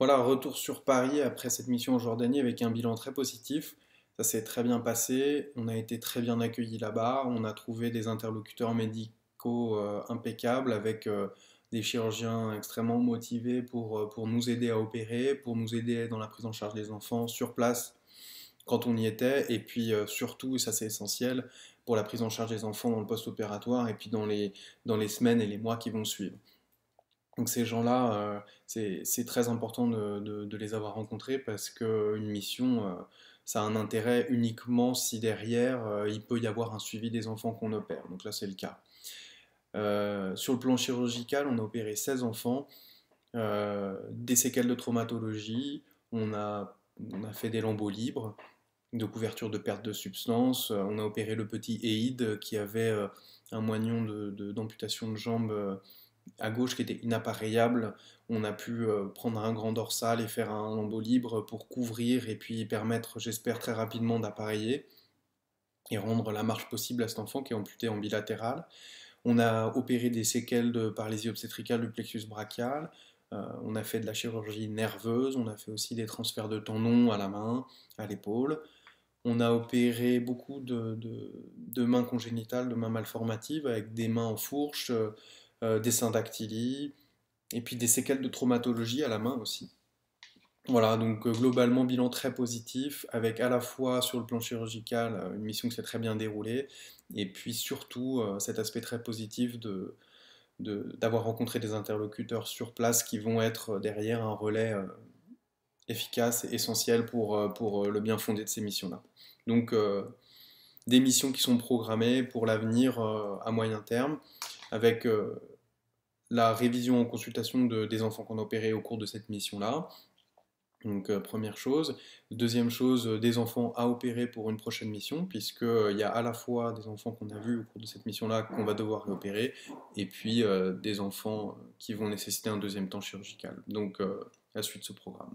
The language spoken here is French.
Voilà, retour sur Paris après cette mission en Jordanie avec un bilan très positif. Ça s'est très bien passé, on a été très bien accueillis là-bas, on a trouvé des interlocuteurs médicaux impeccables avec des chirurgiens extrêmement motivés pour nous aider à opérer, pour nous aider dans la prise en charge des enfants sur place quand on y était, et puis surtout, et ça c'est essentiel, pour la prise en charge des enfants dans le post-opératoire et puis dans les semaines et les mois qui vont suivre. Donc ces gens-là, c'est très important de les avoir rencontrés parce qu'une mission, ça a un intérêt uniquement si derrière, il peut y avoir un suivi des enfants qu'on opère. Donc là, c'est le cas. Sur le plan chirurgical, on a opéré 16 enfants, des séquelles de traumatologie, on a fait des lambeaux libres, de couverture de perte de substance, on a opéré le petit Eid qui avait un moignon d'amputation de jambe à gauche qui était inappareillable. On a pu prendre un grand dorsal et faire un lambeau libre pour couvrir et puis permettre, j'espère, très rapidement d'appareiller et rendre la marche possible à cet enfant qui est amputé en bilatéral. On a opéré des séquelles de paralysie obstétricale du plexus brachial. On a fait de la chirurgie nerveuse. On a fait aussi des transferts de tendons à la main, à l'épaule. On a opéré beaucoup de mains congénitales, de mains malformatives, avec des mains en fourche, des syndactylies, et puis des séquelles de traumatologie à la main aussi. Voilà, donc globalement, bilan très positif, avec à la fois sur le plan chirurgical une mission qui s'est très bien déroulée, et puis surtout cet aspect très positif d'avoir rencontré des interlocuteurs sur place qui vont être derrière un relais efficace et essentiel pour le bien fondé de ces missions-là. Donc des missions qui sont programmées pour l'avenir à moyen terme, avec la révision en consultation des enfants qu'on a opérés au cours de cette mission-là. Donc première chose. Deuxième chose, des enfants à opérer pour une prochaine mission, puisqu'il y a à la fois des enfants qu'on a vus au cours de cette mission-là qu'on va devoir réopérer, et puis des enfants qui vont nécessiter un deuxième temps chirurgical. Donc la suite de ce programme.